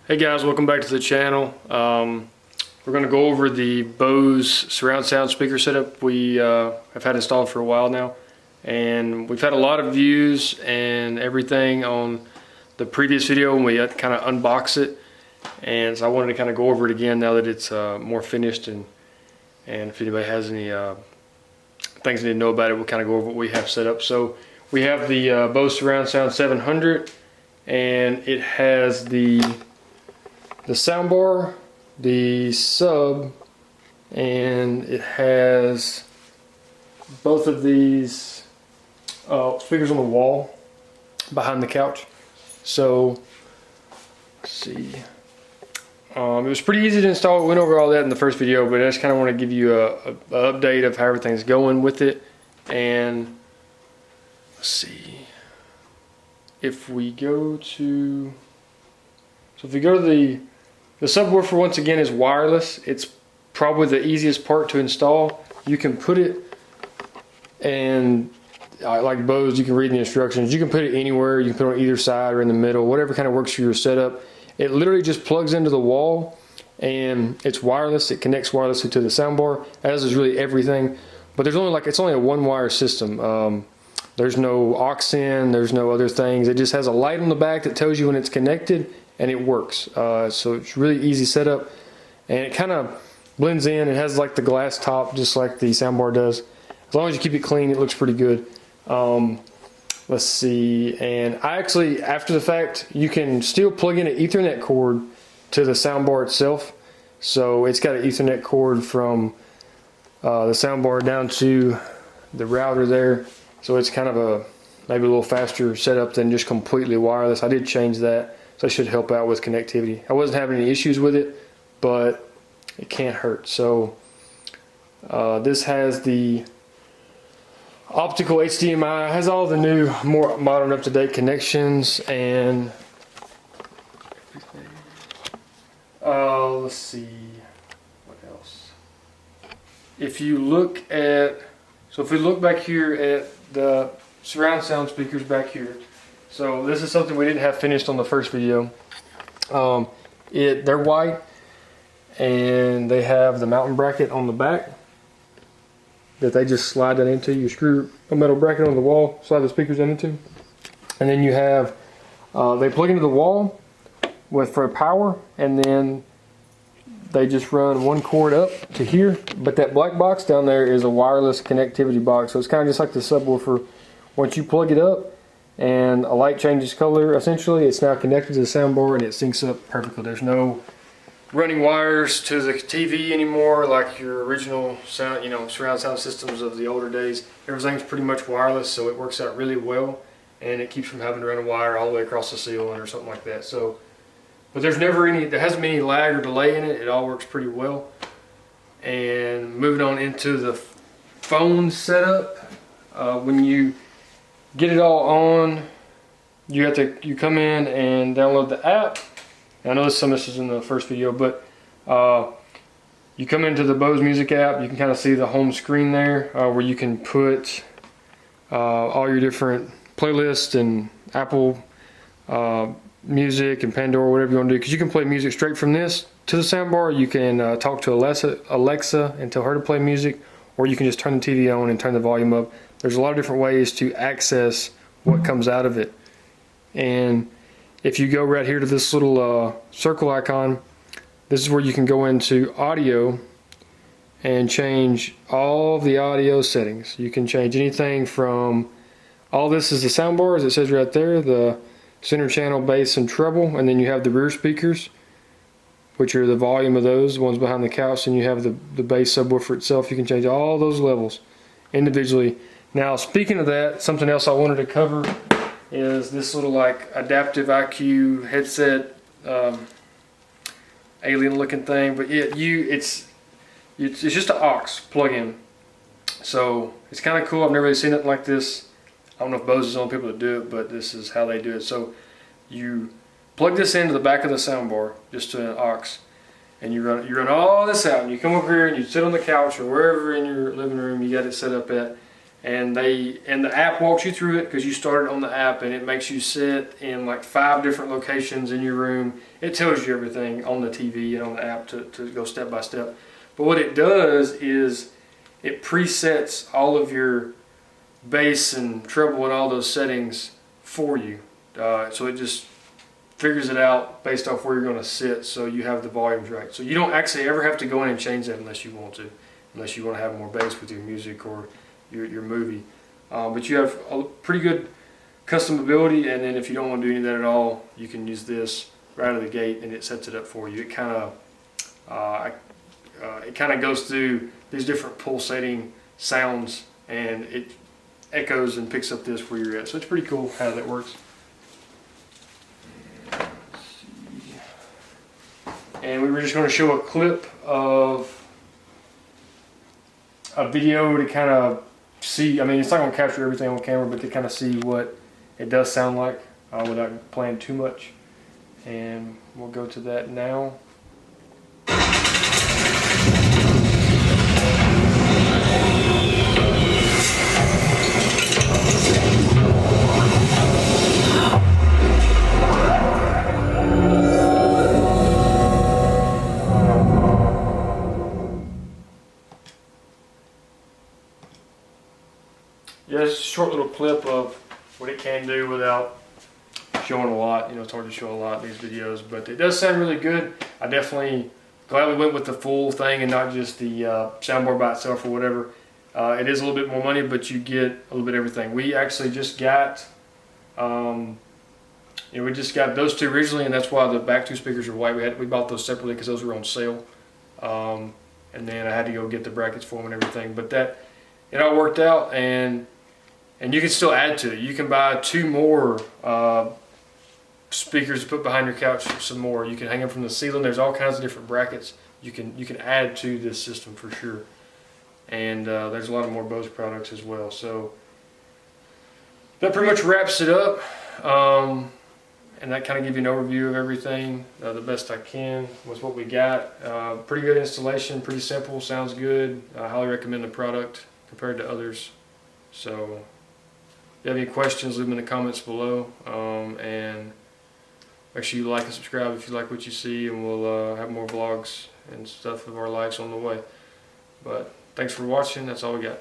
Hey guys, welcome back to the channel. We're going to go over the Bose surround sound speaker setup we have had installed for a while now, and we've had a lot of views and everything on the previous video when we had kind of unbox it, and so I wanted to kind of go over it again now that it's more finished, and if anybody has any things they need to know about it, we'll kind of go over what we have set up. So we have the Bose surround sound 700, and it has the soundbar, the sub, and it has both of these speakers on the wall behind the couch. So let's see, it was pretty easy to install. We went over all that in the first video, but I just kind of want to give you a update of how everything's going with it. And let's see, if we go to the subwoofer, once again, is wireless. It's probably the easiest part to install. You can put it, and like Bose, you can read the instructions. You can put it anywhere. You can put it on either side or in the middle, whatever kind of works for your setup. It literally just plugs into the wall, and it's wireless. It connects wirelessly to the soundbar, as is really everything. But there's only it's only a one-wire system. There's no aux in. There's no other things. It just has a light on the back that tells you when it's connected, and it works. So it's really easy setup, and it kind of blends in. It has like the glass top, just like the soundbar does. As long as you keep it clean, it looks pretty good. Let's see, and I actually, after the fact, you can still plug in an Ethernet cord to the soundbar itself. So it's got an Ethernet cord from the soundbar down to the router there. So it's kind of maybe a little faster setup than just completely wireless. I did change that. So it should help out with connectivity. I wasn't having any issues with it, but it can't hurt. So this has the optical HDMI, has all the new, more modern, up-to-date connections, and let's see, what else? If you look at, if we look back here at the surround sound speakers back here, so this is something we didn't have finished on the first video. They're white, and they have the mounting bracket on the back that they just slide that into. You screw a metal bracket on the wall, slide the speakers into, and then you have they plug into the wall for power, and then they just run one cord up to here. But that black box down there is a wireless connectivity box, so it's kind of just like the subwoofer. Once you plug it up and a light changes color, essentially it's now connected to the soundbar, and it syncs up perfectly. There's no running wires to the TV anymore like your original sound, surround sound systems of the older days. Everything's pretty much wireless, so it works out really well, and it keeps from having to run a wire all the way across the ceiling or something like that. So, but there hasn't been any lag or delay in it. It all works pretty well. And moving on into the phone setup, when you get it all on, you come in and download the app. I know some of this is in the first video, but you come into the Bose Music App. You can kind of see the home screen there, where you can put all your different playlists and Apple Music and Pandora, whatever you want to do, because you can play music straight from this to the soundbar. You can talk to Alexa and tell her to play music, or you can just turn the TV on and turn the volume up. There's a lot of different ways to access what comes out of it. And if you go right here to this little circle icon, this is where you can go into audio and change all the audio settings. You can change anything from, all this is the soundbar, as it says right there, the center channel, bass, and treble, and then you have the rear speakers, which are the volume of those, the ones behind the couch, and you have the bass subwoofer itself. You can change all those levels individually. Now, speaking of that, something else I wanted to cover is this little adaptive IQ headset, alien looking thing, but it's just an aux plug-in. So it's kind of cool. I've never really seen it like this. I don't know if Bose is the only people that do it, but this is how they do it. So you plug this into the back of the soundbar, just to an aux, and you run all this out, and you come over here and you sit on the couch or wherever in your living room you got it set up at, and the app walks you through it because you started on the app, and it makes you sit in like 5 different locations in your room. It tells you everything on the TV and on the app to go step by step. But what it does is it presets all of your bass and treble and all those settings for you. So it just figures it out based off where you're going to sit, so you have the volumes right. So you don't actually ever have to go in and change that unless you want to have more bass with your music or your movie. But you have a pretty good custom ability, and then if you don't want to do any of that at all, you can use this right out of the gate and it sets it up for you. It kind of goes through these different pulsating sounds, and it echoes and picks up this where you're at. So it's pretty cool how that works. And we were just going to show a clip of a video to kind of see, I mean, it's not going to capture everything on camera, but to kind of see what it does sound like without playing too much. And we'll go to that now. Yeah, it's a short little clip of what it can do without showing a lot. You know, it's hard to show a lot in these videos, but it does sound really good. I definitely glad we went with the full thing and not just the soundboard by itself or whatever. It is a little bit more money, but you get a little bit of everything. We actually just got, we just got those 2 originally, and that's why the back 2 speakers are white. We bought those separately because those were on sale, and then I had to go get the brackets for them and everything. But it all worked out, and you can still add to it. You can buy 2 more speakers to put behind your couch, some more. You can hang them from the ceiling. There's all kinds of different brackets you can add to this system for sure. And there's a lot of more Bose products as well. So that pretty much wraps it up. And that kind of gives you an overview of everything the best I can with what we got. Pretty good installation, pretty simple, sounds good. I highly recommend the product compared to others. So if you have any questions, leave them in the comments below, and make sure you like and subscribe if you like what you see, and we'll have more vlogs and stuff of our lives on the way. But thanks for watching. That's all we got.